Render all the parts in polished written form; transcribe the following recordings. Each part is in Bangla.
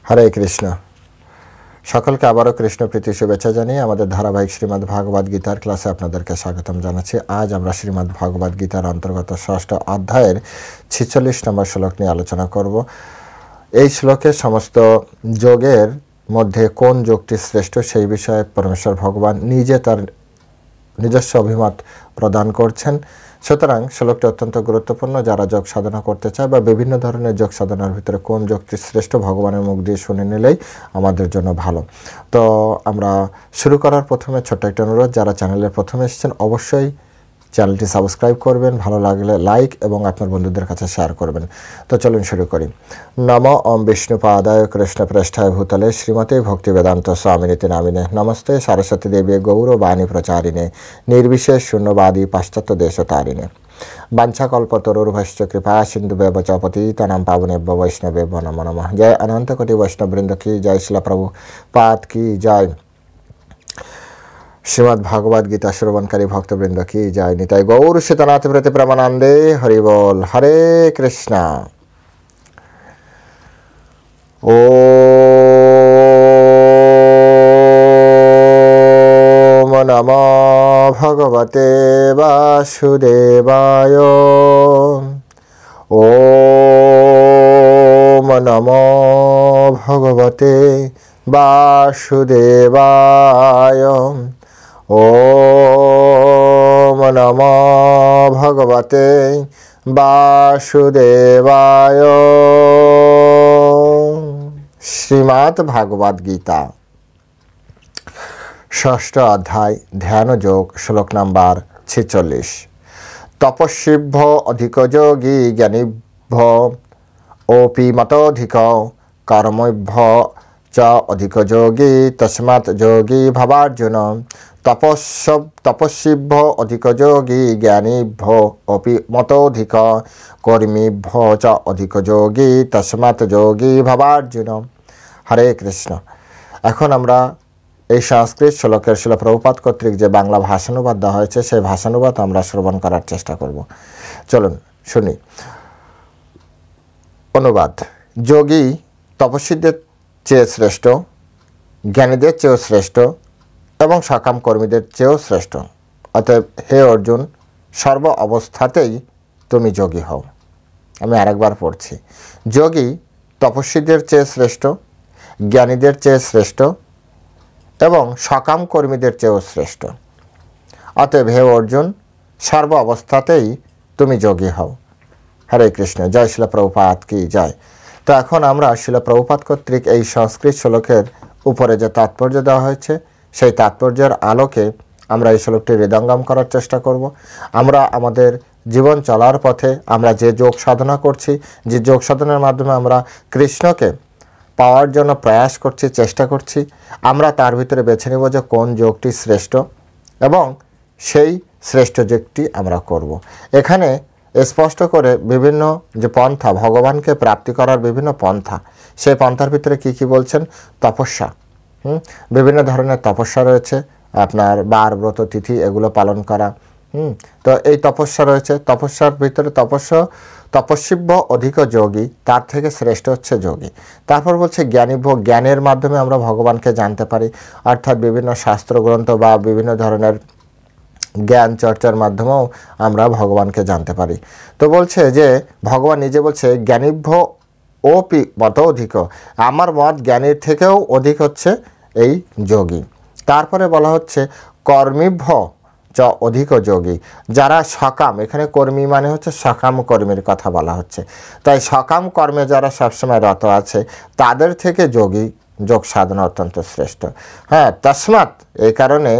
হরে কৃষ্ণ। সকলকে আবারও কৃষ্ণ প্রীতি শুভেচ্ছা জানিয়ে আমাদের ধারাবাহিক শ্রীমদ্ ভাগবত গীতার ক্লাসে আপনাদেরকে স্বাগতম জানাচ্ছি। আজ আমরা শ্রীমদ্ ভাগবত গীতার অন্তর্গত ৬ষ্ঠ অধ্যায়ের ৪৬ নম্বর শ্লোক নিয়ে আলোচনা করব। এই শ্লোকে সমস্ত যোগের মধ্যে কোন যোগটি শ্রেষ্ঠ সেই বিষয়ে পরমেশ্বর ভগবান নিজে তার নিজস্ব অভিমত প্রদান করছেন। সুতরাং শ্লোকটি অত্যন্ত গুরুত্বপূর্ণ। যারা যোগ সাধনা করতে চায় বা বিভিন্ন ধরনের যোগ সাধনার ভিতরে কোন যোগটি শ্রেষ্ঠ ভগবানের মুখ দিয়ে শুনে নিলেই আমাদের জন্য ভালো। তো আমরা শুরু করার প্রথমে ছোট্ট একটা অনুরোধ, যারা চ্যানেলের প্রথমে এসেছেন অবশ্যই চ্যানেলটি সাবস্ক্রাইব করবেন, ভালো লাগলে লাইক এবং আপনার বন্ধুদের কাছে শেয়ার করবেন। তো চলুন শুরু করি। নম ওম বিষ্ণুপাদায় কৃষ্ণ প্রেষ্ঠায় ভূতলে শ্রীমতে ভক্তি বেদান্ত স্বামিনীতি নামিনে নমস্তে সরস্বতী দেবী গৌরবাণী প্রচারিণে নির্বিশেষ শূন্যবাদী পাশ্চাত্য দেশতারিণে বাঞ্ছাকল্পতরুর্ভশ্চ কৃপা সিন্ধুভ্যেব চ পতিতানাং পাবনেভ্যো বৈষ্ণবেভ্যো নমো নমঃ। জয় অনন্ত কোটি বৈষ্ণববৃন্দ কি জয়, শিলা প্রভুপাদ কি জয়, শ্রীমদ্ ভাগবত গীতা শ্রবণকারী ভক্তবৃন্দ কি জয়, নিতাই গৌর সীতানাথ প্রতি প্রেমানন্দে হরি বল। হরে কৃষ্ণ। ওম নমো ভগবতে বাসুদেবায়। ওম নমো ভগবতে বাসুদেবায়। ওম নমো ভগবতে বাসুদেবায়। শ্রীমদ্ ভাগবত গীতা ৬ষ্ঠ অধ্যায় ধ্যান যোগ, শ্লোক নাম্বার ৪৬। তপস্বিভ্য অধিক যোগী জ্ঞানীভ্য ওপি মতোধিক কর্মভ্য চ অধিক যোগী তস্মাৎ যোগী ভবার্জুন। তপস্বিভ্য অধিক যোগী জ্ঞানীভ্য অপি মতোধিক কর্মীভ্য চ অধিক যোগী তস্মাৎ যোগী ভবার্জুন। হরে কৃষ্ণ। এখন আমরা এই সংস্কৃত শ্লোকের শিল প্রভুপাদ কর্তৃক যে বাংলা ভাষানুবাদ দেওয়া হয়েছে সেই ভাষানুবাদ আমরা শ্রবণ করার চেষ্টা করব। চলুন শুনি। অনুবাদ: যোগী তপস্বীদের চেয়ে শ্রেষ্ঠ, জ্ঞানীদের চেয়েও শ্রেষ্ঠ এবং সকাম কর্মীদের চেয়েও শ্রেষ্ঠ। অতএব হে অর্জুন, সর্ব অবস্থাতেই তুমি যোগী হও। আমি আরেকবার পড়ছি। যোগী তপস্বীদের চেয়ে শ্রেষ্ঠ, জ্ঞানীদের চেয়ে শ্রেষ্ঠ এবং সকাম কর্মীদের চেয়েও শ্রেষ্ঠ। অতএব হে অর্জুন, সর্ব অবস্থাতেই তুমি যোগী হও। হরে কৃষ্ণ। জয় শিলা প্রভুপাদ কি জয়। তো এখন আমরা শিলা প্রভুপাদ কর্তৃক এই সংস্কৃত শ্লোকের উপরে যে তাৎপর্য দেওয়া হয়েছে সেই তাৎপর্যের আলোকে আমরা এই শ্লোকটি হৃদয়ঙ্গম করার চেষ্টা করব। আমরা আমাদের জীবন চলার পথে আমরা যে যোগ সাধনা করছি, যে যোগ সাধনার মাধ্যমে আমরা কৃষ্ণকে পাওয়ার জন্য প্রয়াস করছি, চেষ্টা করছি, আমরা তার ভিতরে বেছে নেব যে কোন যোগটি শ্রেষ্ঠ এবং সেই শ্রেষ্ঠ যোগটি আমরা করব। এখানে স্পষ্ট করে বিভিন্ন যে পন্থা, ভগবানকে প্রাপ্তি করার বিভিন্ন পন্থা, সেই পন্থার ভিতরে কি কি বলছেন? তপস্যা। বিভিন্ন ধরনের তপস্যা রয়েছে, আপনার বার ব্রত তিথি এগুলো পালন করা। তো এই তপস্যা রয়েছে। তপস্যার ভিতরে তপস্বিভ্য অধিক যোগী, তার থেকে শ্রেষ্ঠ হচ্ছে যোগী। তারপর বলছে জ্ঞানীভ্য, জ্ঞানের মাধ্যমে আমরা ভগবানকে জানতে পারি, অর্থাৎ বিভিন্ন শাস্ত্রগ্রন্থ বা বিভিন্ন ধরনের জ্ঞান চর্চার মাধ্যমেও আমরা ভগবানকে জানতে পারি। তো বলছে যে ভগবান নিজে বলছে জ্ঞানীভ্য ওপি মত অধিক, আমার মত জ্ঞানীর থেকেও অধিক হচ্ছে এই যোগী। তারপরে বলা হচ্ছে কর্মীভ্য চ অধিক যোগী, যারা সকাম, এখানে কর্মী মানে হচ্ছে সকাম কর্মীর কথা বলা হচ্ছে। তাই সকাম কর্মে যারা সবসময় রত আছে তাদের থেকে যোগী যোগ সাধনা অত্যন্ত শ্রেষ্ঠ। হ্যাঁ, তস্মাৎ, এই কারণে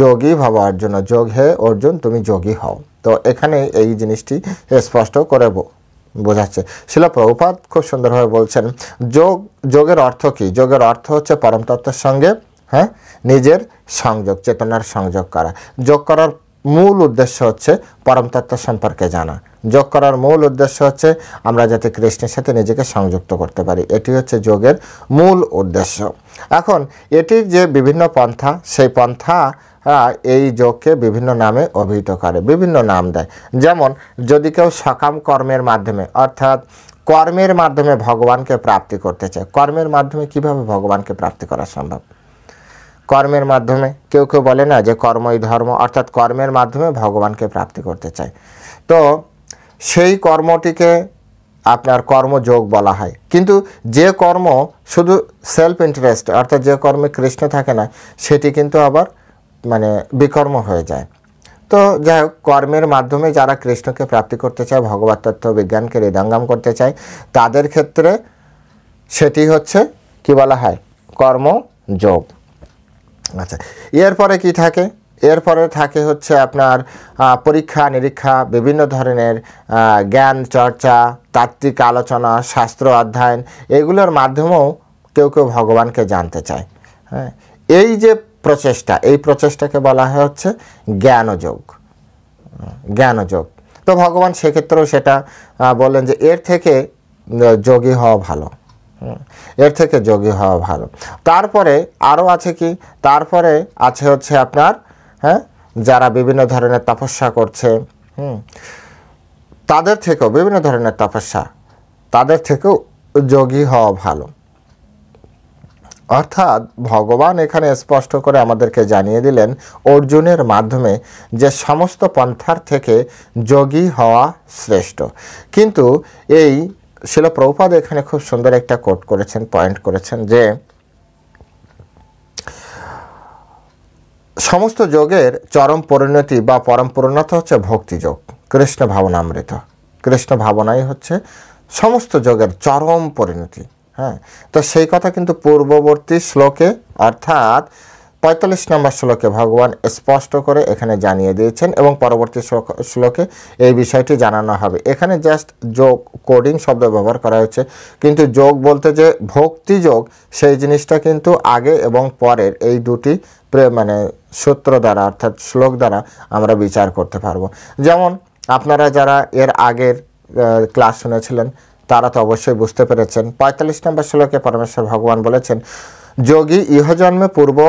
যোগী ভব অর্জুন, যোগ হে অর্জুন তুমি যোগী হও। তো এখানে এই জিনিসটি স্পষ্ট করে বোঝাচ্ছে। শিলা প্রভুপাদ খুব সুন্দরভাবে বলছেন যোগের অর্থ কি? যোগের অর্থ হচ্ছে পরম তত্ত্বের সঙ্গে নিজের সংযোগ, চেতনার সংযোগ করা। যোগ করার মূল উদ্দেশ্য হচ্ছে পরম তত্ত্ব সম্পর্কে জানা। যোগ করার মূল উদ্দেশ্য হচ্ছে আমরা যাতে কৃষ্ণের সাথে নিজেকে সংযুক্ত করতে পারি, এটি হচ্ছে যোগের মূল উদ্দেশ্য। এখন এটির যে বিভিন্ন পন্থা, সেই পন্থা এই যোগকে বিভিন্ন নামে অভিহিত করে, বিভিন্ন নাম দেয়। যেমন যদি কেউ সকাম কর্মের মাধ্যমে, অর্থাৎ কর্মের মাধ্যমে ভগবানকে প্রাপ্তি করতে চায়। কর্মের মাধ্যমে কিভাবে ভগবানকে প্রাপ্তি করা সম্ভব? কর্মের মাধ্যমে কেউ কেউ বলে না যে কর্মই ধর্ম, অর্থাৎ কর্মের মাধ্যমে ভগবানকে প্রাপ্তি করতে চায়। তো সেই কর্মটিকে আপনার কর্মযোগ বলা হয়। কিন্তু যে কর্ম শুধু সেলফ ইন্টারেস্ট, অর্থাৎ যে কর্মে কৃষ্ণ থাকে না, সেটি কিন্তু আবার মানে বিকর্ম হয়ে যায়। তো যাই হোক, কর্মের মাধ্যমে যারা কৃষ্ণকে প্রাপ্তি করতে চায়, ভগবত তত্ত্ব বিজ্ঞানকে হৃদয়ঙ্গম করতে চায়, তাদের ক্ষেত্রে সেটি হচ্ছে কি বলা হয়? কর্মযোগ। আচ্ছা, এরপরে কি থাকে? এরপরে থাকে হচ্ছে আপনার পরীক্ষা নিরীক্ষা, বিভিন্ন ধরনের জ্ঞান চর্চা, তাত্ত্বিক আলোচনা, শাস্ত্র অধ্যয়ন, এগুলোর মাধ্যমেও কেউ কেউ ভগবানকে জানতে চায়। হ্যাঁ, এই যে প্রচেষ্টা, এই প্রচেষ্টাকে বলা হয় হচ্ছে জ্ঞানযোগ। জ্ঞানযোগ। তো ভগবান সেক্ষেত্রেও সেটা বললেন যে এর থেকে যোগী হওয়া ভালো, এর থেকে যোগী হওয়া ভালো। তারপরে আরও আছে কি? তারপরে আছে হচ্ছে আপনার যারা বিভিন্ন ধরনের তপস্যা করছে, তাদের থেকেও বিভিন্ন ধরনের তপস্যা, তাদের থেকেও যোগী হওয়া ভালো। অর্থাৎ ভগবান এখানে স্পষ্ট করে আমাদেরকে জানিয়ে দিলেন অর্জুনের মাধ্যমে যে সমস্ত পন্থার থেকে যোগী হওয়া শ্রেষ্ঠ। কিন্তু এই শিল প্রভুপাদ এখানে খুব সুন্দর একটা কোট করেছেন, পয়েন্ট করেছেন যে সমস্ত যোগের চরম পরিণতি বা পরম পূর্ণতা হচ্ছে ভক্তিযোগ, কৃষ্ণ ভাবনামৃত। কৃষ্ণ ভাবনাই হচ্ছে সমস্ত যোগের চরম পরিণতি। হ্যাঁ, তো সেই কথা কিন্তু পূর্ববর্তী শ্লোকে অর্থাৎ 45 নম্বর শ্লোকে ভগবান স্পষ্ট করে এখানে জানিয়ে দিয়েছেন এবং পরবর্তী শ্লোকে এই বিষয়টি জানানো হবে। এখানে জাস্ট যোগ কোডিং শব্দ ব্যবহার করা হয়েছে, কিন্তু যোগ বলতে যে ভক্তিযোগ, সেই জিনিসটা কিন্তু আগে এবং পরের এই দুটি মানে সূত্র দ্বারা অর্থাৎ শ্লোক দ্বারা আমরা বিচার করতে পারবো। যেমন আপনারা যারা এর আগের ক্লাস শুনেছিলেন তারা তো অবশ্যই বুঝতে পেরেছেন। 45 নম্বর শ্লোকে পরমেশ্বর ভগবান বলেছেন, যোগী ইহজন্মে পূর্ব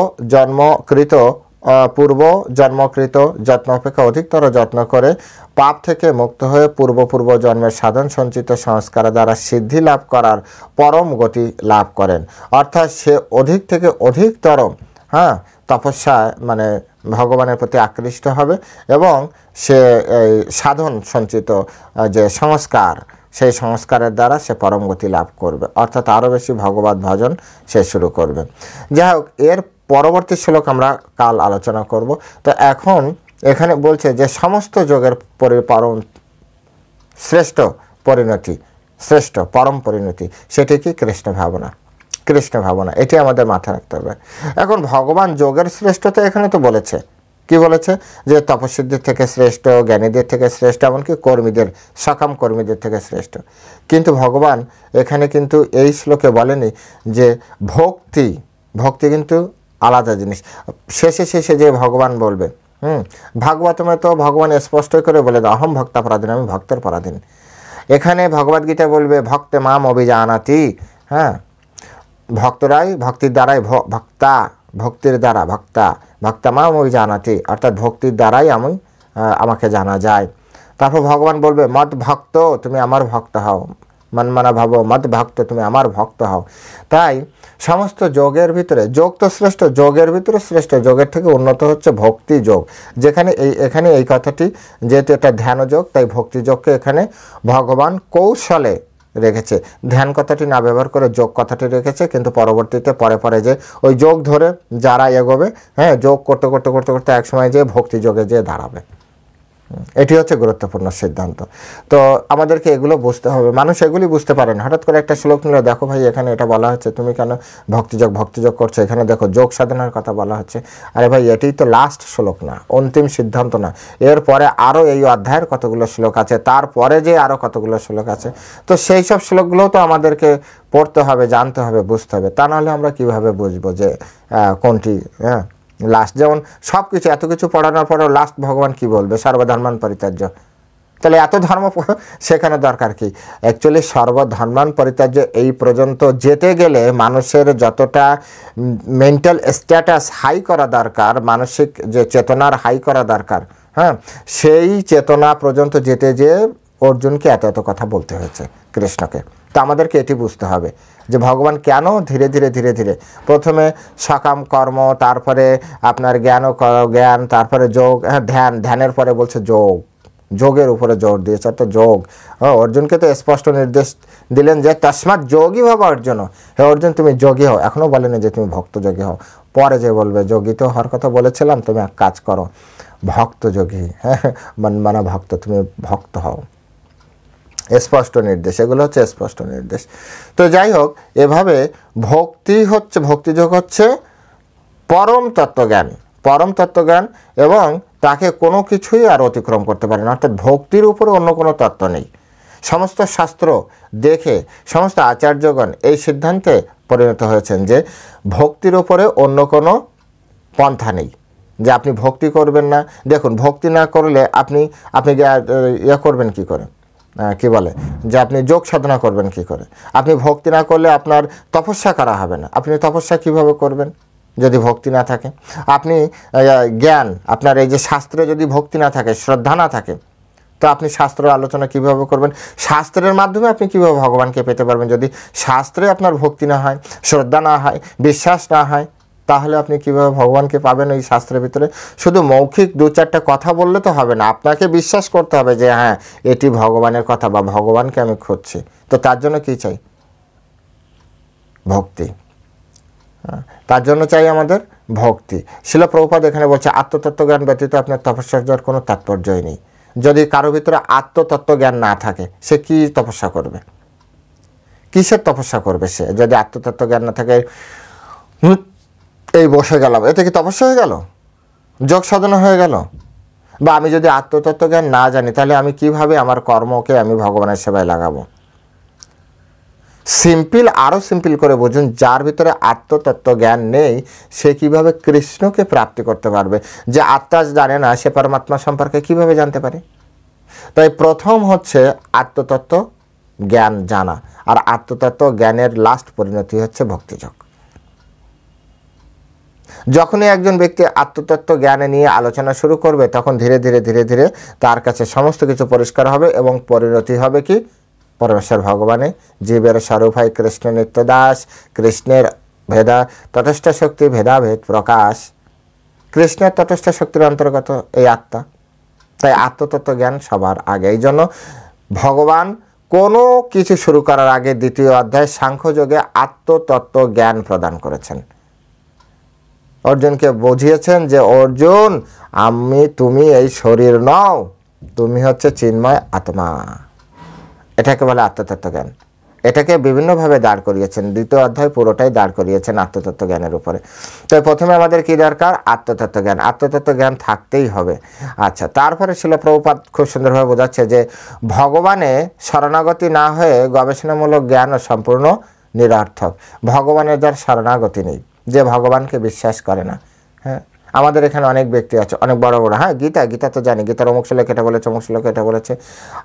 জন্মকৃত যত্ন অপেক্ষা অধিকতর যত্ন করে পাপ থেকে মুক্ত হয়ে পূর্ব জন্মের সাধন সঞ্চিত সংস্কার দ্বারা সিদ্ধি লাভ করার পরম গতি লাভ করেন। অর্থাৎ সে অধিক থেকে অধিকতর তপস্যা মানে ভগবানের প্রতি আকৃষ্ট হবে এবং সে এই সাধন সঞ্চিত যে সংস্কার, সেই সংস্কারের দ্বারা সে পরম গতি লাভ করবে, অর্থাৎ আরও বেশি ভগবত ভজন সে শুরু করবে। যাই হোক, এর পরবর্তী শ্লোক আমরা কাল আলোচনা করব। তো এখন এখানে বলছে যে সমস্ত যোগের পরম শ্রেষ্ঠ পরিণতি, শ্রেষ্ঠ পরম পরিণতি সেটি কি? কৃষ্ণ ভাবনা। কৃষ্ণ ভাবনা, এটি আমাদের মাথায় রাখতে হবে। এখন ভগবান যোগের শ্রেষ্ঠতা এখানে তো বলেছে, কি বলেছে? যে তপস্বীদের থেকে শ্রেষ্ঠ, জ্ঞানীদের থেকে শ্রেষ্ঠ, এমনকি কর্মীদের, সকাম কর্মীদের থেকে শ্রেষ্ঠ। কিন্তু ভগবান এখানে কিন্তু এই শ্লোকে বলেনি যে ভক্তি কিন্তু আলাদা জিনিস। শেষে যে ভগবান বলবে, ভাগবতমে তো ভগবান স্পষ্ট করে বলে দেয় অহম ভক্তা পরাধীন, আমি ভক্তের পরাধীন। এখানে ভগবদ্গীতা বলবে ভক্তে মাম অভিজানাতি। হ্যাঁ, ভক্তরাই ভক্তির দ্বারাই ভক্তির দ্বারা ভক্তা মাম অভিজানাতি, অর্থাৎ ভক্তির দ্বারাই আমাকে জানা যায়। তারপর ভগবান বলবে মদ ভক্ত, তুমি আমার ভক্ত হও, মনমানা ভাব মদ ভক্ত, তুমি আমার ভক্ত হও। তাই সমস্ত যোগের ভিতরে যোগ তো শ্রেষ্ঠ, যোগের ভিতরে শ্রেষ্ঠ, যোগের থেকে উন্নত হচ্ছে ভক্তি যোগ। যেখানে এখানে এই কথাটি যেহেতু এটা ধ্যান যোগ, তাই ভক্তি যোগকে এখানে ভগবান কৌশলে রেখেছে, ধ্যান কথাটি না ব্যবহার করে যোগ কথাটি রেখেছে। কিন্তু পরবর্তীতে পরে যে ওই যোগ ধরে যারা এগোবে, যোগ করতে করতে করতে করতে একসময় যে ভক্তি যোগে যেয়ে দাঁড়াবে। এটি হচ্ছে গুরুত্বপূর্ণ সিদ্ধান্ত। তো আমাদেরকে এগুলো বুঝতে হবে। মানুষ এগুলি বুঝতে পারে না। হঠাৎ করে একটা শ্লোক নিলে, দেখো ভাই এখানে এটা বলা হচ্ছে, তুমি কেন ভক্তিযোগ করছো? এখানে দেখো যোগ সাধনার কথা বলা হচ্ছে। আরে ভাই, এটাই তো লাস্ট শ্লোক না, অন্তিম সিদ্ধান্ত না। এরপরে আরও এই অধ্যায়ের কতগুলো শ্লোক আছে, তারপরে যে আরও কতগুলো শ্লোক আছে। তো সেই সব শ্লোকগুলোও তো আমাদেরকে পড়তে হবে, জানতে হবে, বুঝতে হবে। তা নাহলে আমরা কিভাবে বুঝবো যে কোনটি লাস্ট? যেমন সব কিছু এত কিছু পড়ানোর পরেও লাস্ট ভগবান কি বলবে? সর্বধর্মান পরিত্যাজ্য। তাহলে এত ধর্ম সেখানে দরকার কি? অ্যাকচুয়ালি সর্বধর্মান পরিত্যাজ্য এই পর্যন্ত যেতে গেলে মানুষের যতটা মেন্টাল স্ট্যাটাস হাই করা দরকার, মানসিক যে চেতনার হাই করা দরকার, সেই চেতনা পর্যন্ত যেতে যেয়ে অর্জুনকে এত এত কথা বলতে হয়েছে কৃষ্ণকে। তো আমাদেরকে এটি বুঝতে হবে যে ভগবান কেন ধীরে ধীরে ধীরে ধীরে প্রথমে সকাম কর্ম, তারপরে আপনার জ্ঞান, তারপরে যোগ, ধ্যানের পরে বলছে যোগ, যোগের উপরে জোর দিয়েছে। তো যোগ, অর্জুনকে তো স্পষ্ট নির্দেশ দিলেন যে তস্মাৎ যোগী ভব অর্জুন, হে অর্জুন তুমি যোগী হও। এখনও বলেনি যে তুমি ভক্ত যোগী হও, পরে যে বলবে যোগী তো হওয়ার কথা বলেছিলাম, তুমি এক কাজ করো ভক্ত যোগী, মানে ভক্ত, তুমি ভক্ত হও। স্পষ্ট নির্দেশ, এগুলো হচ্ছে স্পষ্ট নির্দেশ। তো যাই হোক, এভাবে ভক্তিযোগ হচ্ছে পরম তত্ত্বজ্ঞান, পরম তত্ত্বজ্ঞান, এবং তাকে কোনো কিছুই আর অতিক্রম করতে পারে না। অর্থাৎ ভক্তির উপরে অন্য কোনো তত্ত্ব নেই। সমস্ত শাস্ত্র দেখে সমস্ত আচার্যগণ এই সিদ্ধান্তে পরিণত হয়েছেন যে ভক্তির উপরে অন্য কোনো পন্থা নেই, যে আপনি ভক্তি করবেন না। দেখুন, ভক্তি না করলে আপনি করবেন কি করে, কি বলে যে আপনি যোগ সাধনা করবেন কি করে? আপনি ভক্তি না করলে আপনার তপস্যা করা হবে না। আপনি তপস্যা কিভাবে করবেন যদি ভক্তি না থাকে? আপনি জ্ঞান, আপনার এই যে শাস্ত্রে যদি ভক্তি না থাকে, শ্রদ্ধা না থাকে, তো আপনি শাস্ত্রের আলোচনা কিভাবে করবেন? শাস্ত্রের মাধ্যমে আপনি কিভাবে ভগবানকে পেতে পারবেন? যদি শাস্ত্রে আপনার ভক্তি না হয়, শ্রদ্ধা না হয়, বিশ্বাস না হয়, তাহলে আপনি কিভাবে ভগবানকে পাবেন? এই শাস্ত্রের ভিতরে শুধু মৌখিক দু চারটা কথা বললে তো হবে না, আপনাকে বিশ্বাস করতে হবে যে হ্যাঁ এটি ভগবানের কথা বা ভগবানকে আমি খুঁজছি। তো তার জন্য কি চাই? ভক্তি। তার জন্য চাই আমাদের ভক্তি। শিল প্রভুপাদ এখানে বলছে আত্মতত্ত্বজ্ঞান ব্যতীত আপনার তপস্যার কোনো তাৎপর্যই নেই। যদি কারো ভিতরে আত্মতত্ত্বজ্ঞান না থাকে, সে কি তপস্যা করবে? কিসের তপস্যা করবে সে? যদি আত্মতত্ত্বজ্ঞান না থাকে, এই বসে গেলাম, এতে কি তপস্যা হয়ে গেল? যোগ সাধনা হয়ে গেল? বা আমি যদি আত্মতত্ত্বজ্ঞান না জানি, তাহলে আমি কিভাবে আমার কর্মকে আমি ভগবানের সেবায় লাগাবো? সিম্পল, আরও সিম্পল করে বুঝুন, যার ভিতরে আত্মতত্ত্ব জ্ঞান নেই সে কিভাবে কৃষ্ণকে প্রাপ্তি করতে পারবে? যে আত্মা জানে না, সে পরমাত্মা সম্পর্কে কিভাবে জানতে পারে? তাই প্রথম হচ্ছে আত্মতত্ত্ব জ্ঞান জানা, আর আত্মতত্ত্ব জ্ঞানের লাস্ট পরিণতি হচ্ছে ভক্তিযোগ। যখনই একজন ব্যক্তি আত্মতত্ত্ব জ্ঞানে নিয়ে আলোচনা শুরু করবে, তখন ধীরে ধীরে ধীরে ধীরে তার কাছে সমস্ত কিছু পরিষ্কার হবে এবং পরিণতি হবে কি? পরমেশ্বর ভগবানে। জীবের স্বরূপ হয় কৃষ্ণ নিত্যদাস, কৃষ্ণের তটস্থ শক্তি ভেদাভেদ প্রকাশ। কৃষ্ণের তটস্থ শক্তির অন্তর্গত এই আত্মা। তাই আত্মতত্ত্ব জ্ঞান সবার আগে। এই জন্য ভগবান কোনো কিছু শুরু করার আগে দ্বিতীয় অধ্যায় সাংখ্যযোগে আত্মতত্ত্ব জ্ঞান প্রদান করেছেন। অর্জুনকে বুঝিয়েছেন যে অর্জুন, তুমি এই শরীর নও, তুমি হচ্ছে চিন্ময় আত্মা। এটাকে বলে আত্মতত্ত্ব জ্ঞান। এটাকে বিভিন্নভাবে দাঁড় করিয়েছেন। দ্বিতীয় অধ্যায় পুরোটাই দাঁড় করিয়েছেন আত্মতত্ত্ব জ্ঞানের উপরে। তো প্রথমে আমাদের কি দরকার? আত্মতত্ত্ব জ্ঞান। আত্মতত্ত্ব জ্ঞান থাকতেই হবে। আচ্ছা, তারপরে শিল প্রভুপাদ খুব সুন্দরভাবে বোঝাচ্ছে যে ভগবানে শরণাগতি না হয়ে গবেষণামূলক জ্ঞানও সম্পূর্ণ নিরর্থক। ভগবানের যার শরণাগতি নেই, যে ভগবানকে বিশ্বাস করে না। হ্যাঁ, আমাদের এখানে অনেক ব্যক্তি আছে, অনেক বড় বড়, হ্যাঁ গীতা তো জানি, গীতার অমুক শ্লোক এটা বলেছে, অমুক শ্লোক এটা বলেছে।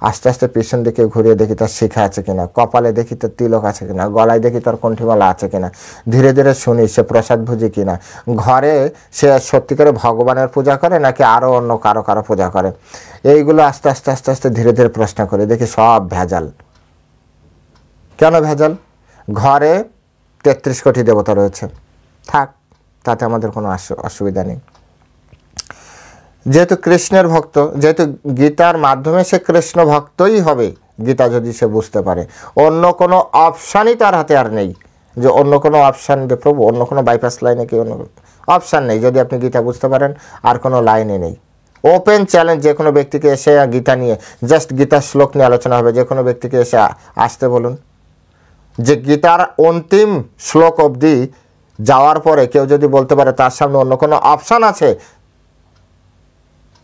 আস্তে আস্তে পিছন দিকে ঘুরিয়ে দেখি তার শিখা আছে কিনা, কপালে দেখি তার তিলক আছে কিনা, গলায় দেখি তার কণ্ঠিমালা আছে কিনা, ধীরে ধীরে শুনি সে প্রসাদ ভুজি কিনা, ঘরে সে সত্যি করে ভগবানের পূজা করে নাকি আরও অন্য কারো পূজা করে। এইগুলো আস্তে আস্তে আস্তে আস্তে ধীরে ধীরে প্রশ্ন করে দেখি সব ভেজাল। কেন ভেজাল? ঘরে 33 কোটি দেবতা রয়েছে, থাক, তাতে আমাদের কোনো অসুবিধা নেই। যেহেতু কৃষ্ণের ভক্ত, যেহেতু গীতার মাধ্যমে সে কৃষ্ণ ভক্তই হবে, গীতা যদি সে বুঝতে পারে, অন্য কোনো অপশানই তার হাতে আর নেই যে অন্য কোনো অপশান যে প্রভু অন্য কোনো বাইপাস লাইনে কি অন্য অপশান নেই। যদি আপনি গীতা বুঝতে পারেন, আর কোনো লাইনে নেই। ওপেন চ্যালেঞ্জ যে কোনো ব্যক্তিকে এসে গীতা নিয়ে, জাস্ট গীতার শ্লোক নিয়ে আলোচনা হবে, যে কোনো ব্যক্তিকে এসে আসতে বলুন। যে গীতার অন্তিম শ্লোক অবধি যাওয়ার পরে কেউ যদি বলতে পারে তার সামনে অন্য কোনো অপশান আছে,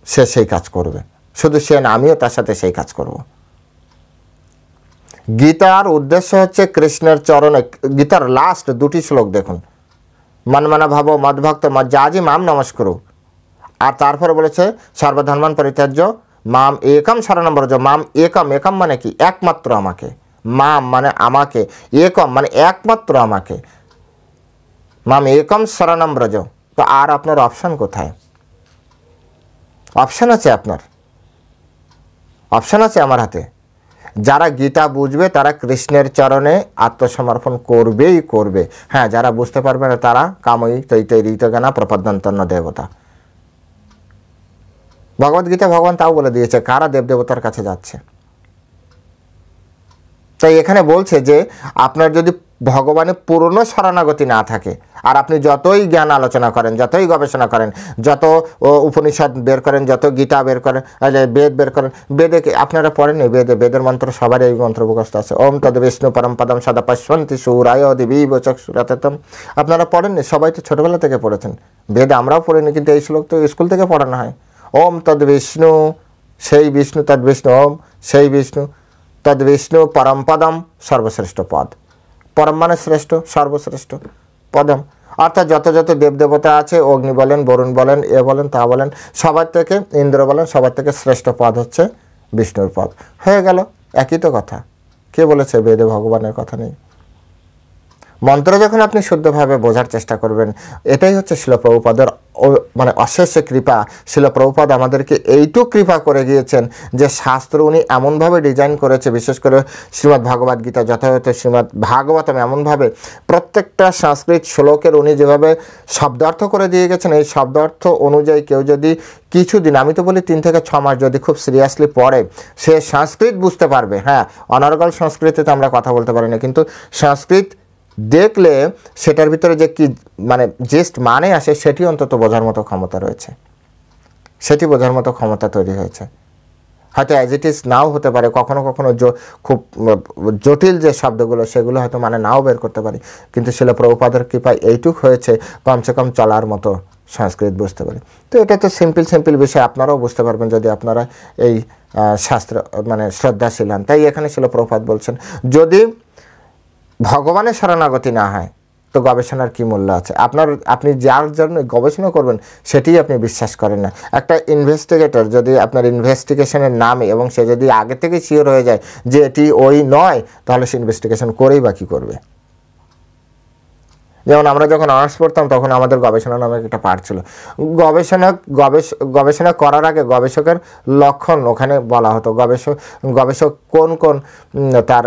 সে সেই কাজ করবে। শুধু সে না, আমিও তার সাথে সেই কাজ করব। গীতার উদ্দেশ্য হচ্ছে কৃষ্ণের চরণে। গীতার লাস্ট 2টি শ্লোক দেখুন, মনমনা ভাব মদভক্ত মজ্জাজি মাম নমস্কুরু। আর তারপরে বলেছে সর্বধর্মান পরিত্যাজ্য মাম একম শরণম ব্রজ। মাম একম মানে কি? একমাত্র আমাকে। মাম মানে আমাকে, একম মানে একমাত্র আমাকে। মাম একম শরণম ব্রজ। তো আর আপনার অপশান কোথায়? অপশান আছে, আপনার অপশান আছে আমার হাতে, যারা গীতা বুঝবে তারা কৃষ্ণের চরণে আত্মসমর্পণ করবেই করবে। হ্যাঁ, যারা বুঝতে পারবে না তারা কাময়ী তৈতৈরিতজ্ঞানা প্রপদ্যন্তন্য দেবতা। ভগবদ্গীতা ভগবান তাও বলে দিয়েছে কারা দেবদেবতার কাছে যাচ্ছে। তাই এখানে বলছে যে আপনার যদি ভগবানের পুরনো শরণাগতি না থাকে, আর আপনি যতই জ্ঞান আলোচনা করেন, যতই গবেষণা করেন, যত উপনিষদ বের করেন, যত গীতা বের করেন, বেদ বের করেন, বেদে আপনারা পড়েন বেদের মন্ত্র সবারই এই মন্ত্র মুখস্থ আছে। ওম তদ বিষ্ণু পরম পদম সদা পশ্যন্তি সুরায় দিবীব চক্ষুরাততম। আপনারা পড়েননি, সবাই তো ছোটবেলা থেকে পড়েছেন বেদ, আমরাও পড়িনি, কিন্তু এই শ্লোক তো স্কুল থেকে পড়ানো হয়। ওম তদ বিষ্ণু, সেই বিষ্ণু, তদ বিষ্ণু, ওম সেই বিষ্ণু, তদ বিষ্ণু পরম পদম সর্বশ্রেষ্ঠ পদ। পরম মানে শ্রেষ্ঠ, সর্বশ্রেষ্ঠ, পদম অর্থাৎ যত যত দেবদেবতা আছে, অগ্নি বলেন, বরুণ বলেন, এ বলেন, তা বলেন, সবার থেকে ইন্দ্র বলেন, সবার থেকে শ্রেষ্ঠ পদ হচ্ছে বিষ্ণুর পদ। হয়ে গেল, একই তো কথা। কে বলেছে বেদে ভগবানের কথা নেই? মন্ত্র যখন আপনি শুদ্ধভাবে বোঝার চেষ্টা করবেন, এটাই হচ্ছে শিল প্রভুপাদের মানে অশেষ কৃপা। শিল প্রভুপাদ আমাদেরকে এইটুকু কৃপা করে গিয়েছেন যে শাস্ত্র উনি এমনভাবে ডিজাইন করেছে, বিশেষ করে শ্রীমদ্ ভগবদ্ গীতা, যথাযথ শ্রীমদ্ ভাগবতম, এমনভাবে প্রত্যেকটা সংস্কৃত শ্লোকের উনি যেভাবে শব্দার্থ করে দিয়ে গেছেন, এই শব্দার্থ অনুযায়ী কেউ যদি কিছুদিন, আমি তো বলি 3 থেকে 6 মাস যদি খুব সিরিয়াসলি পড়ে, সে সংস্কৃত বুঝতে পারবে। হ্যাঁ, অনর্গল সংস্কৃতিতে আমরা কথা বলতে পারি না, কিন্তু সংস্কৃত দেখলে সেটার ভিতরে যে কি মানে জাস্ট মানে আসে, সেটি অন্তত বোঝার মতো ক্ষমতা রয়েছে, সেটি বোঝার মতো ক্ষমতা তৈরি হয়েছে। হয়তো অ্যাজ ইট ইজ নাও হতে পারে, কখনো কখনো খুব জটিল যে শব্দগুলো সেগুলো হয়তো মানে নাও বের করতে পারি, কিন্তু শিল প্রভুপাদের কৃপায় এইটুক হয়েছে কমসে কম চলার মতো সংস্কৃত বুঝতে পারি। তো এটা তো সিম্পল বিষয়, আপনারাও বুঝতে পারবেন যদি আপনারা এই শাস্ত্র মানে শ্রদ্ধাশীল হন। তাই এখানে শিল প্রভুপাদ বলছেন যদি ভগবানের শরণাগতি না হয় তো গবেষণার কি মূল্য আছে? আপনি যার জন্য গবেষণা করবেন সেটিই আপনি বিশ্বাস করেন না। একটা ইনভেস্টিগেটর যদি আপনার ইনভেস্টিগেশনের নামে এবং সে যদি আগে থেকে শিওর হয়ে যায় যে এটি ওই নয়, তাহলে সে ইনভেস্টিগেশন করেই বা কী করবে? যেমন আমরা যখন অনার্স পড়তাম তখন আমাদের গবেষণা নামে একটা পার্ট ছিল। গবেষণা করার আগে গবেষকের লক্ষণ ওখানে বলা হতো। গবেষক কোন কোন তার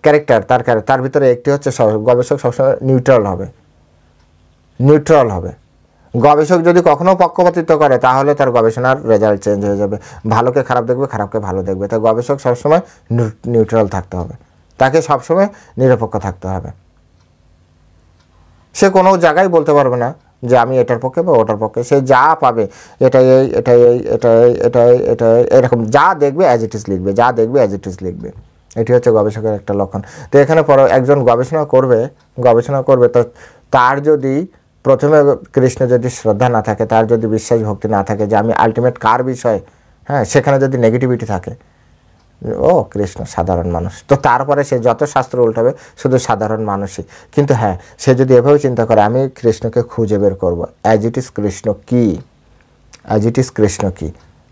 ক্যারেক্টার, তার ভিতরে একটি হচ্ছে গবেষক সবসময় নিউট্রাল হবে। গবেষক যদি কখনো পক্ষপাতিত্ব করে তাহলে তার গবেষণার রেজাল্ট চেঞ্জ হয়ে যাবে। ভালোকে খারাপ দেখবে, খারাপকে ভালো দেখবে। তাই গবেষক সবসময় নিউট্রাল থাকতে হবে, তাকে সবসময় নিরপেক্ষ থাকতে হবে। সে কোনো জায়গায় বলতে পারবে না যে আমি এটার পক্ষে বা ওটার পক্ষে। সে যা পাবে এটাই এরকম যা দেখবে অ্যাজ ইট ইজ লিখবে, এটি হচ্ছে গবেষকের একটা লক্ষণ। তো এখানে একজন গবেষণা করবে তো তার যদি প্রথমে কৃষ্ণ যদি শ্রদ্ধা না থাকে, তার যদি বিশ্বাস ভক্তি না থাকে যে আমি আলটিমেট কার বিষয়, হ্যাঁ, সেখানে যদি নেগেটিভিটি থাকে, ও কৃষ্ণ সাধারণ মানুষ, তো তারপরে সে যত শাস্ত্র উল্টাবে শুধু সাধারণ মানুষই। কিন্তু হ্যাঁ, সে যদি এভাবে চিন্তা করে আমি কৃষ্ণকে খুঁজে বের করবো, অ্যাজ ইট ইজ কৃষ্ণ কি,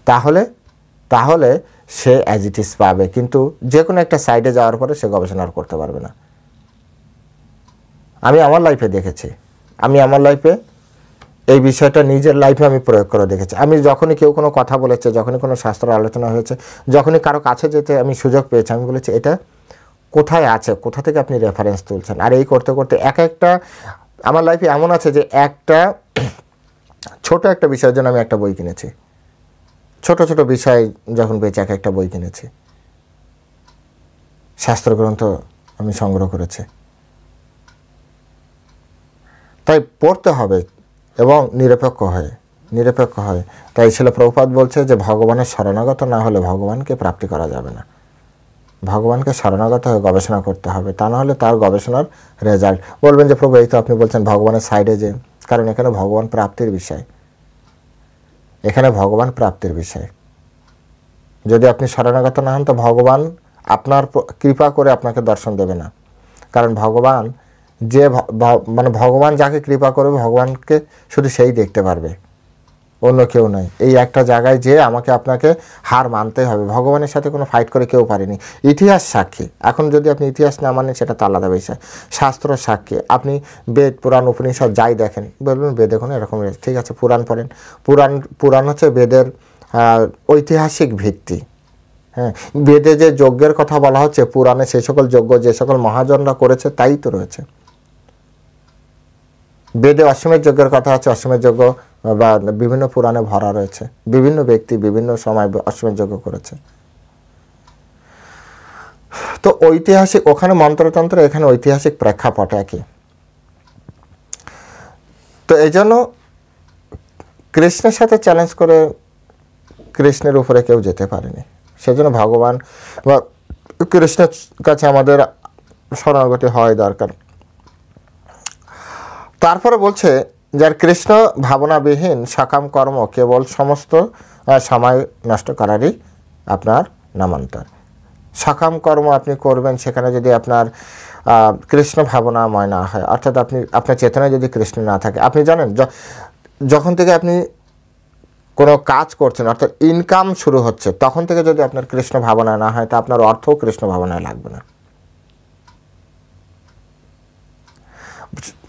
তাহলে সে অ্যাজ ইট ইজ পাবে। কিন্তু যে কোনো একটা সাইডে যাওয়ার পরে সে গবেষণা করতে পারবে না। আমি আমার লাইফে দেখেছি, এই বিষয়টা নিজের লাইফে আমি প্রয়োগ করে দেখেছি। আমি যখনই কেউ কোনো কথা বলেছে, যখনই কোনো শাস্ত্র আলোচনা হয়েছে, যখনই কারো কাছে যেতে আমি সুযোগ পেয়েছি, আমি বলেছি এটা কোথায় আছে, কোথা থেকে আপনি রেফারেন্স তুলছেন। আর এই করতে করতে একটা আমার লাইফে এমন আছে যে একটা ছোট একটা বিষয়ের জন্য আমি একটা বই কিনেছি। ছোট বিষয় যখন পেয়েছি একটা বই কিনেছি, শাস্ত্রগ্রন্থ আমি সংগ্রহ করেছি। তাই পড়তে হবে এবং নিরপেক্ষ হয়। তাই শিল প্রভুপাদ বলছে যে ভগবানের শরণাগত না হলে ভগবানকে প্রাপ্তি করা যাবে না। ভগবানকে শরণাগত হয়ে গবেষণা করতে হবে, তা না হলে তার গবেষণার রেজাল্ট বলবেন যে প্রভু এই তো আপনি বলছেন ভগবানের সাইডে যে, কারণ এখানে ভগবান প্রাপ্তির বিষয়। যদি আপনি শরণাগত না হন তো ভগবান আপনার কৃপা করে আপনাকে দর্শন দেবে না। কারণ ভগবান যাকে কৃপা করবে ভগবানকে শুধু সেই দেখতে পারবে, অন্য কেউ নয়। এই একটা জায়গায় যে আপনাকে হার মানতে হবে। ভগবানের সাথে কোনো ফাইট করে কেউ পারেনি, ইতিহাস সাক্ষী। এখন যদি আপনি ইতিহাস না মানেন সেটা তো আলাদা বিষয়, শাস্ত্র সাক্ষী। আপনি বেদ, পুরাণ, উপনিষদ যাই দেখেন, বলবেন বেদ এখন এরকম, ঠিক আছে পুরাণ পড়েন। পুরাণ হচ্ছে বেদের ঐতিহাসিক ভিত্তি, হ্যাঁ, বেদে যে যজ্ঞের কথা বলা হচ্ছে, পুরাণে সেই সকল যজ্ঞ যে সকল মহাজনরা করেছে তাই তো রয়েছে। বেদে অশ্বমেধ যজ্ঞের কথা আছে, অশ্বমেধ যজ্ঞ বা বিভিন্ন পুরাণে ভরা রয়েছে, বিভিন্ন ব্যক্তি বিভিন্ন সময় অশ্বমেধ যজ্ঞ করেছে। তো ঐতিহাসিক, ওখানে মন্ত্রতন্ত্র, এখানে ঐতিহাসিক প্রেক্ষাপট একই। তো এই জন্য কৃষ্ণের সাথে চ্যালেঞ্জ করে কৃষ্ণের উপরে কেউ যেতে পারেনি। সেজন্য ভগবান বা কৃষ্ণের কাছে আমাদের শরণাগতি হওয়াই দরকার। তারপরে বলছে, যার কৃষ্ণ ভাবনাবিহীন সকাম কর্ম কেবল সমস্ত সময় নষ্ট করারই আপনার নামান্তর। সকাম কর্ম আপনি করবেন, সেখানে যদি আপনার কৃষ্ণ ভাবনাময় না হয়, অর্থাৎ আপনার চেতনায় যদি কৃষ্ণ না থাকে। আপনি জানেন, যখন থেকে আপনি কোনো কাজ করছেন, অর্থাৎ ইনকাম শুরু হচ্ছে, তখন থেকে যদি আপনার কৃষ্ণ ভাবনা না হয়, তা আপনার অর্থও কৃষ্ণ ভাবনায় লাগবে না।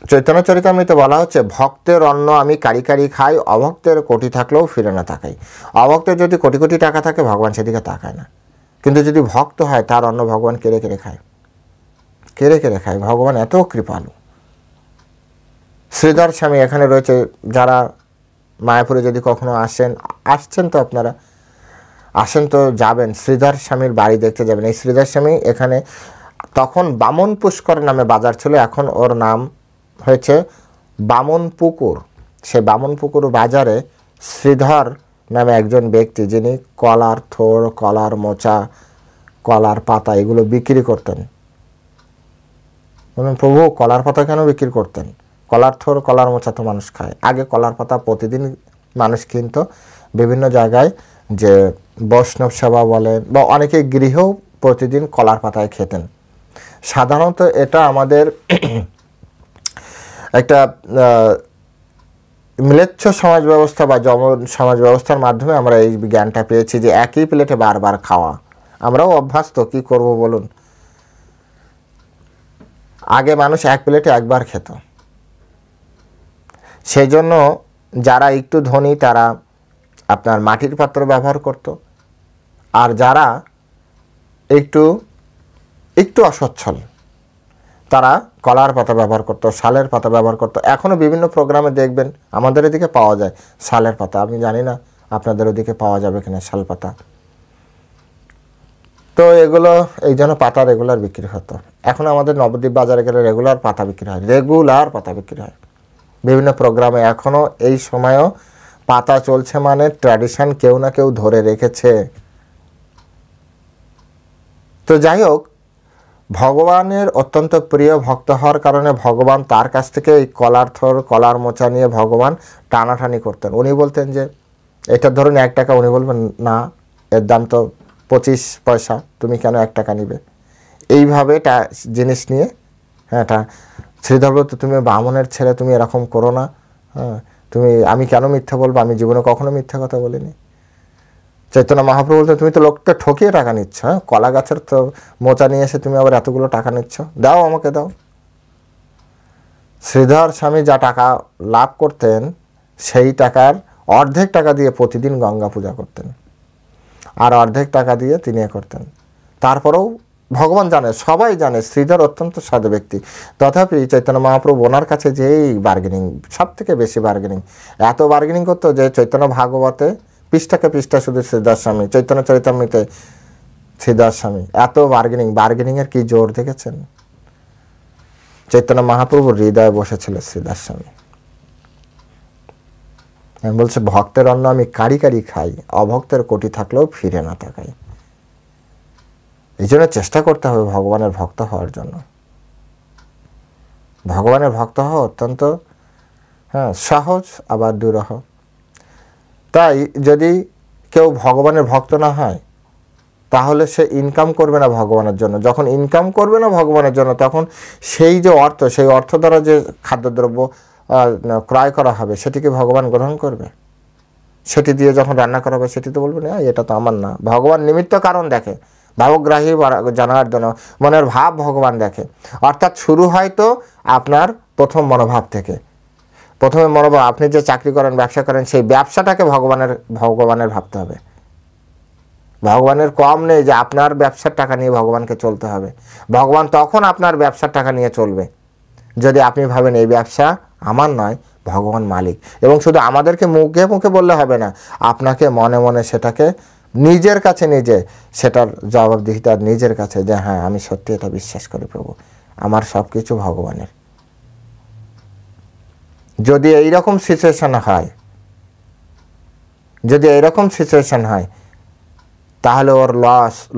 চৈতন্য চরিতামৃতে বলা হচ্ছে, ভক্তের অন্ন আমি কারি কারি খাই, অভক্তের কোটি থাকলেও ফিরে না তাকাই। অভক্তের যদি কোটি কোটি টাকা থাকে, ভগবান সেদিকে তাকায় না। কিন্তু যদি ভক্ত হয়, তার অন্ন ভগবান কেড়ে কেড়ে খায়, কেড়ে কেড়ে খায়। ভগবান এত কৃপালু। শ্রীধর স্বামী এখানে রয়েছে, যারা মায়াপুরে যদি কখনো আসছেন তো আপনারা আসেন তো যাবেন, শ্রীধর স্বামীর বাড়ি দেখতে যাবেন। এই শ্রীধর স্বামী এখানে তখন বামন পুষ্কর নামে বাজার ছিল, এখন ওর নাম হয়েছে বামন পুকুর। সে বামন পুকুর বাজারে শ্রীধর নামে একজন ব্যক্তি, যিনি কলার থোড়, কলার মোচা, কলার পাতা এগুলো বিক্রি করতেন। বলুন, প্রভু কলার পাতা কেন বিক্রি করতেন? কলার থোড়, কলার মোচা তো মানুষ খায়। আগে কলার পাতা প্রতিদিন মানুষ কিনতো বিভিন্ন জায়গায়, যে বৈষ্ণব সেবা বলেন বা অনেকে গৃহেও প্রতিদিন কলার পাতায় খেতেন। সাধারণত এটা আমাদের একটা ম্লেচ্ছ সমাজ ব্যবস্থা বা যমন সমাজ ব্যবস্থার মাধ্যমে আমরা এই জ্ঞানটা পেয়েছি, যে একই প্লেটে বারবার খাওয়া। আমরাও অভ্যস্ত, কি করব বলুন। আগে মানুষ এক প্লেটে একবার খেত। সেই জন্য যারা একটু ধনী তারা আপনার মাটির পাত্র ব্যবহার করত, আর যারা একটু একটু অসচ্ছল তারা কলার পাতা ব্যবহার করত, শালের পাতা ব্যবহার করত। এখনও বিভিন্ন প্রোগ্রামে দেখবেন আমাদের এদিকে পাওয়া যায় শালের পাতা। আমি জানি না আপনাদের ওদিকে পাওয়া যাবে কিনা শাল পাতা। তো এগুলো এই জন্য পাতা রেগুলার বিক্রি হতো। এখন আমাদের নবদ্বীপ বাজারে গেলে রেগুলার পাতা বিক্রি হয়, রেগুলার পাতা বিক্রি হয় বিভিন্ন প্রোগ্রামে। এখনও এই সময়ও পাতা চলছে, মানে ট্র্যাডিশন কেউ না কেউ ধরে রেখেছে। তো যাই হোক, ভগবানের অত্যন্ত প্রিয় ভক্ত হওয়ার কারণে ভগবান তার কাছ থেকে এই কলার থর, কলার মোচা নিয়ে ভগবান টানাটানি করতেন। উনি বলতেন যে এটা ধরুন 1 টাকা, উনি বলবেন না, এর দাম তো 25 পয়সা, তুমি কেন 1 টাকা নিবে? এইভাবে জিনিস নিয়ে, হ্যাঁ, শ্রীধর বলতো, তুমি ব্রাহ্মণের ছেলে, তুমি এরকম করো না। হ্যাঁ, আমি কেন মিথ্যা বলবো? আমি জীবনে কখনো মিথ্যা কথা বলিনি। চৈতন্য মহাপ্রভু বলতে, তুমি তো লোককে ঠকিয়ে টাকা নিচ্ছ। হ্যাঁ, কলা গাছের তো মোচা নিয়ে এসে তুমি আবার এতগুলো টাকা নিচ্ছ, দাও আমাকে দাও। শ্রীধর স্বামী যা টাকা লাভ করতেন, সেই টাকার অর্ধেক টাকা দিয়ে প্রতিদিন গঙ্গা পূজা করতেন, আর অর্ধেক টাকা দিয়ে তিনি করতেন। তারপরেও ভগবান জানে, সবাই জানে শ্রীধর অত্যন্ত সাধু ব্যক্তি। তথাপি চৈতন্য মহাপ্রভু ওনার কাছে যেই বার্গেনিং, সব থেকে বেশি বার্গেনিং, এত বার্গেনিং করতো যে চৈতন্য ভাগবতে পৃষ্ঠাকে পৃষ্ঠা শুধু শ্রীধর স্বামী, চৈতন্য চরিতামৃতে শ্রীধর স্বামী, এত বার্গেনিংয়ের কি জোর দেখেছেন? চৈতন্য মহাপ্রভুর হৃদয়ে বসেছিল শ্রীধর স্বামী। আমি বলছি, ভক্তের অন্ন আমি কারি কারি খাই, অভক্তের কোটি থাকলেও ফিরে না তাকাই। এই জন্য চেষ্টা করতে হবে ভগবানের ভক্ত হওয়ার জন্য। ভগবানের ভক্ত হওয়া অত্যন্ত সহজ, আবার দুরূহ। তাই যদি কেউ ভগবানের ভক্ত না হয়, তাহলে সে ইনকাম করবে না ভগবানের জন্য। যখন ইনকাম করবে না ভগবানের জন্য, তখন সেই যে অর্থ, সেই অর্থ দ্বারা যে খাদ্যদ্রব্য ক্রয় করা হবে, সেটিকে ভগবান গ্রহণ করবে। সেটি দিয়ে যখন রান্না করা হবে, সেটি তো বলবে না এটা তো আমার না। ভগবান নিমিত্ত কারণ দেখে, ভাবগ্রাহী জানার জন্য মনের ভাব ভগবান দেখে। অর্থাৎ শুরু হয় তো আপনার প্রথম মনোভাব থেকে। প্রথমে মনোভাব, আপনি যে চাকরি করেন, ব্যবসা করেন, সেই ব্যবসাটাকে ভগবানের ভাবতে হবে। ভগবানের কম নেই যে আপনার ব্যবসার টাকা নিয়ে ভগবানকে চলতে হবে। ভগবান তখন আপনার ব্যবসার টাকা নিয়ে চলবে যদি আপনি ভাবেন এই ব্যবসা আমার নয়, ভগবান মালিক। এবং শুধু আমাদেরকে মুখে মুখে বললে হবে না, আপনাকে মনে মনে সেটাকে নিজের কাছে নিজে সেটার জবাবদিহিতা নিজের কাছে, যে হ্যাঁ আমি সত্যি এটা বিশ্বাস করি প্রভু, আমার সব কিছু ভগবানের। যদি এইরকম সিচুয়েশন হয়, যদি এইরকম সিচুয়েশন হয়, তাহলে ওর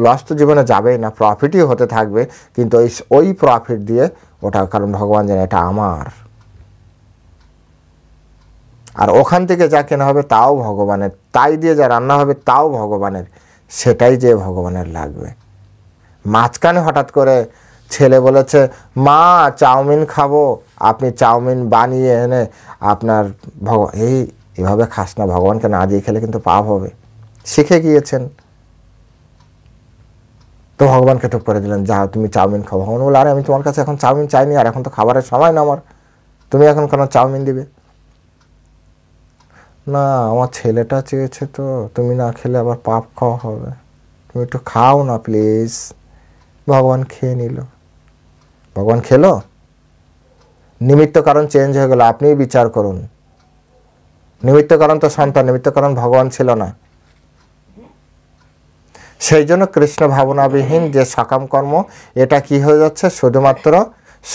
লস তো জীবনে যাবেই না, প্রফিটই হতে থাকবে। কিন্তু ওই প্রফিট দিয়ে ওটা, কারণ ভগবান জানে এটা আমার, আর ওখান থেকে যা কেনা হবে তাও ভগবানের, তাই দিয়ে যা রান্না হবে তাও ভগবানের, সেটাই যে ভগবানের লাগবে। মাঝখানে হঠাৎ করে ছেলে বলেছে মা চাউমিন খাবো, আপনি চাউমিন বানিয়ে এনে আপনার এইভাবে খাস না, ভগবানকে না দিয়ে খেলে কিন্তু পাপ হবে। শিখে গিয়েছেন তো ভগবানকে টুক করে দিলেন, যা তুমি চাউমিন খাও। ভগবান বলে আরে আমি তোমার কাছে এখন চাউমিন চাইনি, আর এখন তো খাবারের সময় না আমার, তুমি এখন কেন চাউমিন দিবে? না আমার ছেলেটা চেয়েছে তো, তুমি না খেলে আবার পাপ খাওয়া হবে, তুমি একটু খাও না প্লিজ। ভগবান খেয়ে নিল। ভগবান খেলো, নিমিত্ত কারণ চেঞ্জ হয়ে গেল। আপনিই বিচার করুন। নিমিত্ত কারণ তো সন্তান, নিমিত্ত কারণ ভগবান ছিল না। সেই জন্য কৃষ্ণ ভাবনাবিহীন যে সকাম কর্ম, এটা কি হয়ে যাচ্ছে? শুধুমাত্র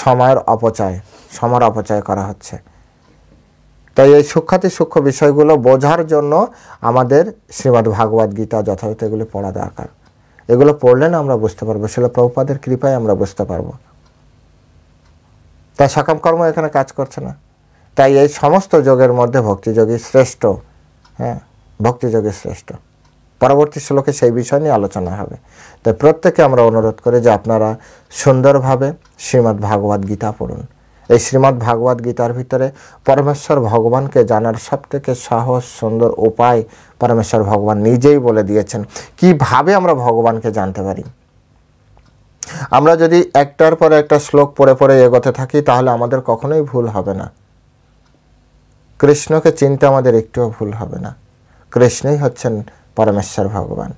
সময়ের অপচয় করা হচ্ছে। তাই এই সূক্ষ্মাতি সূক্ষ্ম বিষয়গুলো বোঝার জন্য আমাদের শ্রীমদ্ ভাগবত গীতা যথাযথ এগুলো পড়া দরকার। এগুলো পড়লে না আমরা বুঝতে পারবো, শিল প্রভুপাদের কৃপায় আমরা বুঝতে পারবো। তাই সকাম কর্ম এখানে কাজ করছে না। তাই এই সমস্ত যোগের মধ্যে ভক্তিযোগী শ্রেষ্ঠ। হ্যাঁ, ভক্তিযোগী শ্রেষ্ঠ। পরবর্তী শ্লোকে সেই বিষয় নিয়ে আলোচনা হবে। তাই প্রত্যেকে আমরা অনুরোধ করি যে আপনারা সুন্দরভাবে শ্রীমদ্ ভাগবত গীতা পড়ুন। এই শ্রীমদ্ ভাগবত গীতার ভিতরে পরমেশ্বর ভগবানকে জানার সবথেকে সহজ সুন্দর উপায় পরমেশ্বর ভগবান নিজেই বলে দিয়েছেন। কিভাবে আমরা ভগবানকে জানতে পারি? আমরা যদি একটার পর একটা শ্লোক পড়ে পড়ে এগোতে থাকি তাহলে আমাদের কখনোই ভুল হবে না। কৃষ্ণকে চিনতে আমাদের একটুও ভুল হবে না। কৃষ্ণই হচ্ছেন পরমেশ্বর ভগবান,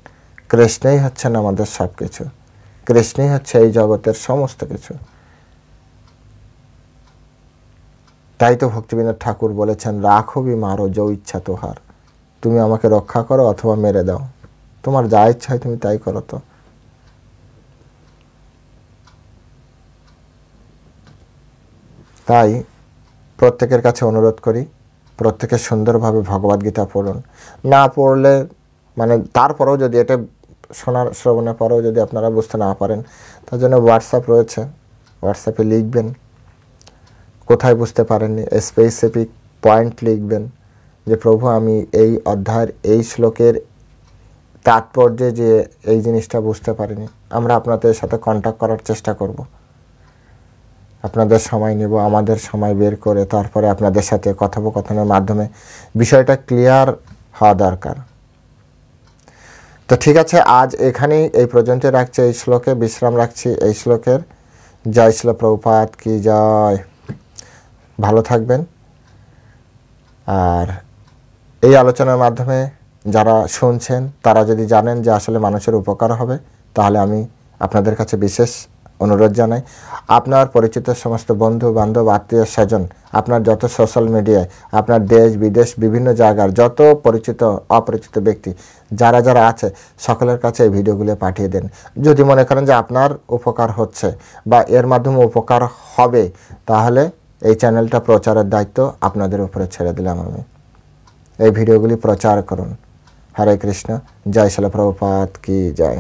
কৃষ্ণই হচ্ছেন আমাদের সব কিছু, কৃষ্ণই হচ্ছে এই জগতের সমস্ত কিছু। তাই তো ভক্তিবিনোদ ঠাকুর বলেছেন, রাখবি মারো যো ইচ্ছা তোহার, তুমি আমাকে রক্ষা করো অথবা মেরে দাও, তোমার যা ইচ্ছা হয় তুমি তাই করো। তো তাই প্রত্যেকের কাছে অনুরোধ করি, প্রত্যেকে সুন্দরভাবে ভগবদ্গীতা পড়ুন। না পড়লে মানে তারপরেও যদি এটা শ্রবণের পরেও যদি আপনারা বুঝতে না পারেন, তার জন্য হোয়াটসঅ্যাপ রয়েছে, হোয়াটসঅ্যাপে লিখবেন কোথায় বুঝতে পারেননি, স্পেসিফিক পয়েন্ট লিখবেন যে প্রভু আমি এই অধ্যায়ের এই শ্লোকের তাৎপর্যে যে এই জিনিসটা বুঝতে পারিনি। আমরা আপনাদের সাথে কন্ট্যাক্ট করার চেষ্টা করব, আপনাদের সময় নেব, আমাদের সময় বের করে তারপরে আপনাদের সাথে কথোপকথনের মাধ্যমে বিষয়টা ক্লিয়ার হওয়া দরকার। তো ঠিক আছে, আজ এখানেই এই পর্যন্ত রাখছি, এই শ্লোকে বিশ্রাম রাখছি। এই শ্লোকের জয় শ্রীল প্রভুপাদ কি জয়। ভালো থাকবেন। আর এই আলোচনার মাধ্যমে যারা শুনছেন তারা যদি জানেন যে আসলে মানুষের উপকার হবে, তাহলে আমি আপনাদের কাছে বিশেষ অনুরোধ জানাই, আপনার পরিচিত সমস্ত বন্ধু বান্ধব আত্মীয় স্বজন, আপনার যত সোশ্যাল মিডিয়ায়, আপনার দেশ বিদেশ বিভিন্ন জায়গার যত পরিচিত অপরিচিত ব্যক্তি যারা যারা আছে সকলের কাছে এই ভিডিওগুলো পাঠিয়ে দেন। যদি মনে করেন যে আপনার উপকার হচ্ছে বা এর মাধ্যমে উপকার হবে, তাহলে এই চ্যানেলটা প্রচারের দায়িত্ব আপনাদের উপরে ছেড়ে দিলাম আমি। এই ভিডিওগুলি প্রচার করুন। হরে কৃষ্ণ। জয় শিল প্রভুপাদ কি জয়।